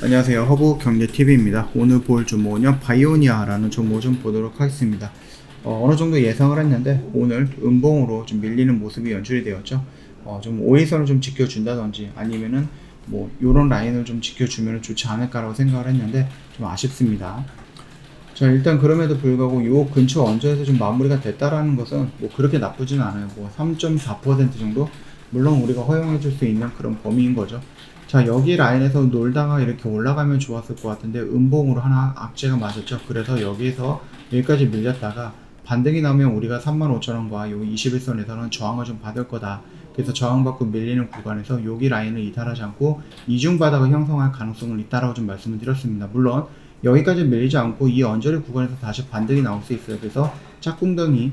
안녕하세요. 허브경제TV입니다. 오늘 볼 종목은요, 바이오니아라는 종목 좀 보도록 하겠습니다. 어느 정도 예상을 했는데, 오늘 음봉으로 좀 밀리는 모습이 연출이 되었죠. 좀 5일선을 좀 지켜준다든지, 아니면은 요런 라인을 좀 지켜주면 좋지 않을까라고 생각을 했는데, 좀 아쉽습니다. 자, 일단 그럼에도 불구하고 요 근처 언저에서 좀 마무리가 됐다라는 것은 그렇게 나쁘진 않아요. 3.4% 정도? 물론 우리가 허용해 줄 수 있는 그런 범위인 거죠. 자, 여기 라인에서 놀다가 이렇게 올라가면 좋았을 것 같은데 음봉으로 하나 악재가 맞았죠. 그래서 여기서 여기까지 밀렸다가 반등이 나오면 우리가 35,000원과 요 21선에서는 저항을 좀 받을 거다. 그래서 저항받고 밀리는 구간에서 여기 라인을 이탈하지 않고 이중바닥을 형성할 가능성은 있다라고 좀 말씀을 드렸습니다. 물론 여기까지 밀리지 않고 이 언저리 구간에서 다시 반등이 나올 수 있어요. 그래서 짝꿍덩이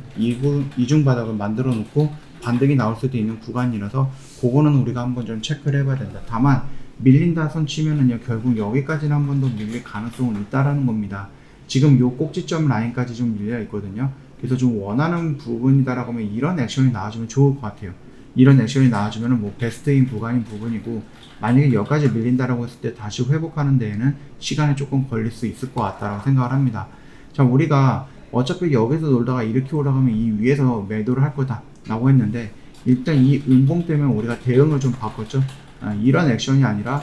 이중바닥을 만들어 놓고 반등이 나올 수도 있는 구간이라서 그거는 우리가 한번 좀 체크를 해봐야 된다. 다만 밀린다 손 치면은요, 결국 여기까지는 한 번 더 밀릴 가능성은 있다라는 겁니다. 지금 요 꼭지점 라인까지 좀 밀려 있거든요. 그래서 좀 원하는 부분이다라고 하면 이런 액션이 나와주면 좋을 것 같아요. 이런 액션이 나와주면은 베스트인 구간인 부분이고, 만약에 여기까지 밀린다라고 했을 때 다시 회복하는 데에는 시간이 조금 걸릴 수 있을 것 같다라고 생각을 합니다. 자, 우리가 어차피 여기서 놀다가 이렇게 올라가면 이 위에서 매도를 할 거다 라고 했는데, 일단 이 음봉 때문에 우리가 대응을 좀 바꿨죠. 이런 액션이 아니라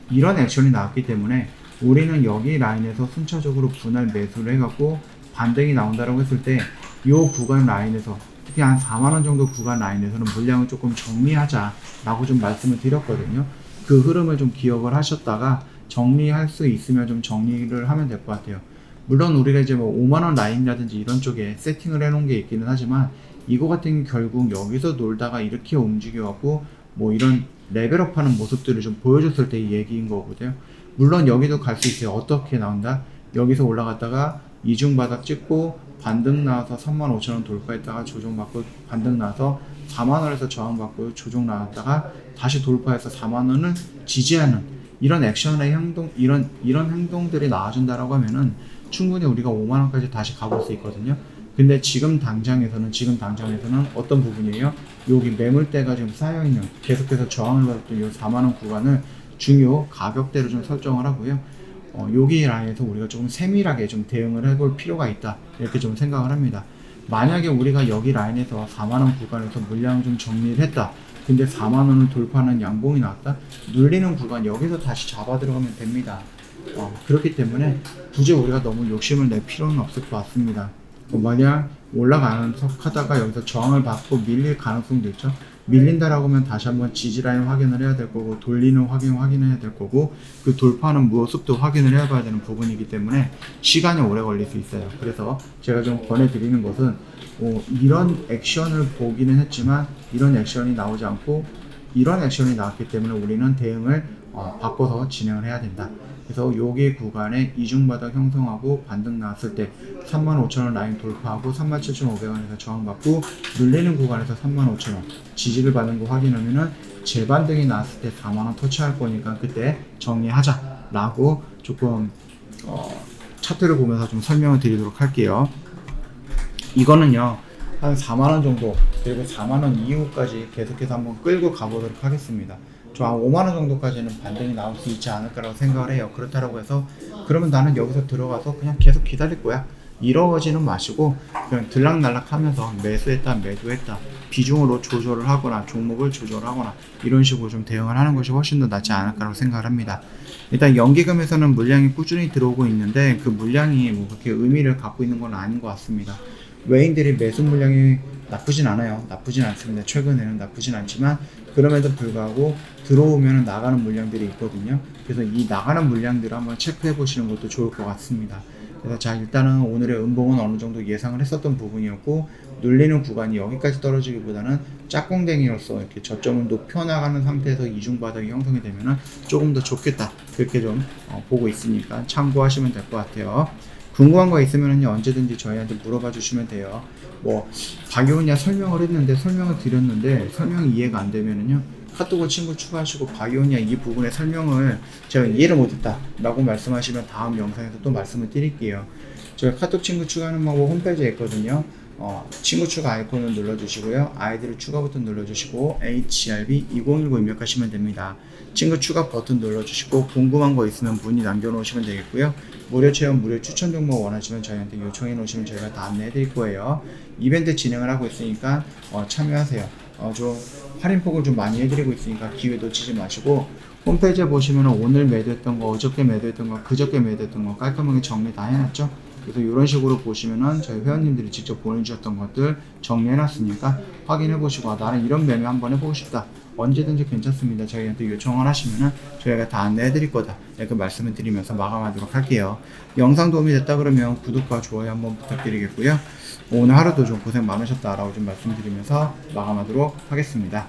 이런 액션이 나왔기 때문에 우리는 여기 라인에서 순차적으로 분할 매수를 해갖고 반등이 나온다라고 했을 때 이 구간 라인에서 특히 한 4만원 정도 구간 라인에서는 물량을 조금 정리하자 라고 좀 말씀을 드렸거든요. 그 흐름을 좀 기억을 하셨다가 정리할 수 있으면 좀 정리를 하면 될 것 같아요. 물론 우리가 이제 5만원 라인이라든지 이런 쪽에 세팅을 해놓은 게 있기는 하지만, 이거 같은 결국 여기서 놀다가 이렇게 움직여갖고 이런 레벨업 하는 모습들을 좀 보여줬을 때 이 얘기인 거거든요. 물론 여기도 갈 수 있어요. 어떻게 나온다? 여기서 올라갔다가 이중바닥 찍고 반등 나와서 35,000원 돌파했다가 조정받고 반등 나와서 4만원에서 저항받고 조정 나왔다가 다시 돌파해서 4만원을 지지하는 이런 액션의 행동, 이런 행동들이 나와준다라고 하면은 충분히 우리가 5만원까지 다시 가볼 수 있거든요. 근데 지금 당장에서는 어떤 부분이에요? 여기 매물대가 지금 쌓여있는, 계속해서 저항을 받았던 이 4만원 구간을 중요 가격대로 좀 설정을 하고요. 여기 라인에서 우리가 조금 세밀하게 좀 대응을 해볼 필요가 있다, 이렇게 좀 생각을 합니다. 만약에 우리가 여기 라인에서 4만원 구간에서 물량을 좀 정리를 했다. 근데 4만원을 돌파하는 양봉이 나왔다. 눌리는 구간 여기서 다시 잡아 들어가면 됩니다. 그렇기 때문에 굳이 우리가 너무 욕심을 낼 필요는 없을 것 같습니다. 만약 올라가는 척 하다가 여기서 저항을 받고 밀릴 가능성도 있죠. 밀린다라고 하면 다시 한번 지지라인 확인을 해야 될 거고, 돌리는 확인해야 될 거고, 그 돌파하는 모습도 확인을 해야 봐야 되는 부분이기 때문에 시간이 오래 걸릴 수 있어요. 그래서 제가 좀 권해드리는 것은 이런 액션을 보기는 했지만 이런 액션이 나오지 않고 이런 액션이 나왔기 때문에 우리는 대응을 바꿔서 진행을 해야 된다. 그래서 여기 구간에 이중바닥 형성하고 반등 나왔을 때 35,000원 라인 돌파하고 37,500원에서 저항받고 눌리는 구간에서 35,000원 지지를 받는 거 확인하면은 재반등이 나왔을 때 4만원 터치할 거니까 그때 정리하자 라고 조금 차트를 보면서 좀 설명을 드리도록 할게요. 이거는요, 한 4만원 정도, 그리고 4만원 이후까지 계속해서 한번 끌고 가보도록 하겠습니다. 저 한 5만원 정도까지는 반등이 나올 수 있지 않을까라고 생각을 해요. 그렇다고 해서 그러면 나는 여기서 들어가서 그냥 계속 기다릴 거야, 이러지는 마시고 그냥 들락날락 하면서 매수했다 매도했다 비중으로 조절을 하거나 종목을 조절하거나 이런 식으로 좀 대응을 하는 것이 훨씬 더 낫지 않을까라고 생각을 합니다. 일단 연기금에서는 물량이 꾸준히 들어오고 있는데 그 물량이 그렇게 의미를 갖고 있는 건 아닌 것 같습니다. 외인들이 매수 물량이 나쁘진 않아요. 나쁘진 않습니다. 최근에는 나쁘진 않지만 그럼에도 불구하고 들어오면 나가는 물량들이 있거든요. 그래서 이 나가는 물량들을 한번 체크해 보시는 것도 좋을 것 같습니다. 그래서 자, 일단은 오늘의 음봉은 어느 정도 예상을 했었던 부분이었고, 눌리는 구간이 여기까지 떨어지기보다는 짝꿍댕이로서 이렇게 저점을 높여나가는 상태에서 이중바닥이 형성이 되면은 조금 더 좋겠다, 그렇게 좀 보고 있으니까 참고하시면 될 것 같아요. 궁금한 거 있으면은요, 언제든지 저희한테 물어봐 주시면 돼요. 바이오니아 설명을 했는데, 설명을 드렸는데 설명이 이해가 안 되면은요, 카톡을 친구 추가하시고 바이오니아 이 부분의 설명을 제가 이해를 못했다 라고 말씀하시면 다음 영상에서 또 말씀을 드릴게요. 제가 카톡 친구 추가하는 방법 홈페이지에 있거든요. 친구 추가 아이콘을 눌러주시고요. 아이디를 추가 버튼 눌러주시고 HRB 2019 입력하시면 됩니다. 친구 추가 버튼 눌러주시고 궁금한 거 있으면 문의 남겨놓으시면 되겠고요. 무료 체험, 무료 추천 종목 원하시면 저희한테 요청해 놓으시면 저희가 다 안내해 드릴 거예요. 이벤트 진행을 하고 있으니까 참여하세요. 좀 할인폭을 좀 많이 해드리고 있으니까 기회 놓치지 마시고 홈페이지에 보시면 오늘 매도했던 거, 어저께 매도했던 거, 그저께 매도했던 거 깔끔하게 정리 다 해놨죠. 그래서 이런 식으로 보시면은 저희 회원님들이 직접 보내주셨던 것들 정리해놨으니까 확인해 보시고 나는 이런 매매 한번 해보고 싶다. 언제든지 괜찮습니다. 저희한테 요청을 하시면은 저희가 다 안내해 드릴 거다. 이렇게 말씀을 드리면서 마감하도록 할게요. 영상 도움이 됐다 그러면 구독과 좋아요 한번 부탁드리겠고요. 오늘 하루도 좀 고생 많으셨다라고 좀 말씀드리면서 마감하도록 하겠습니다.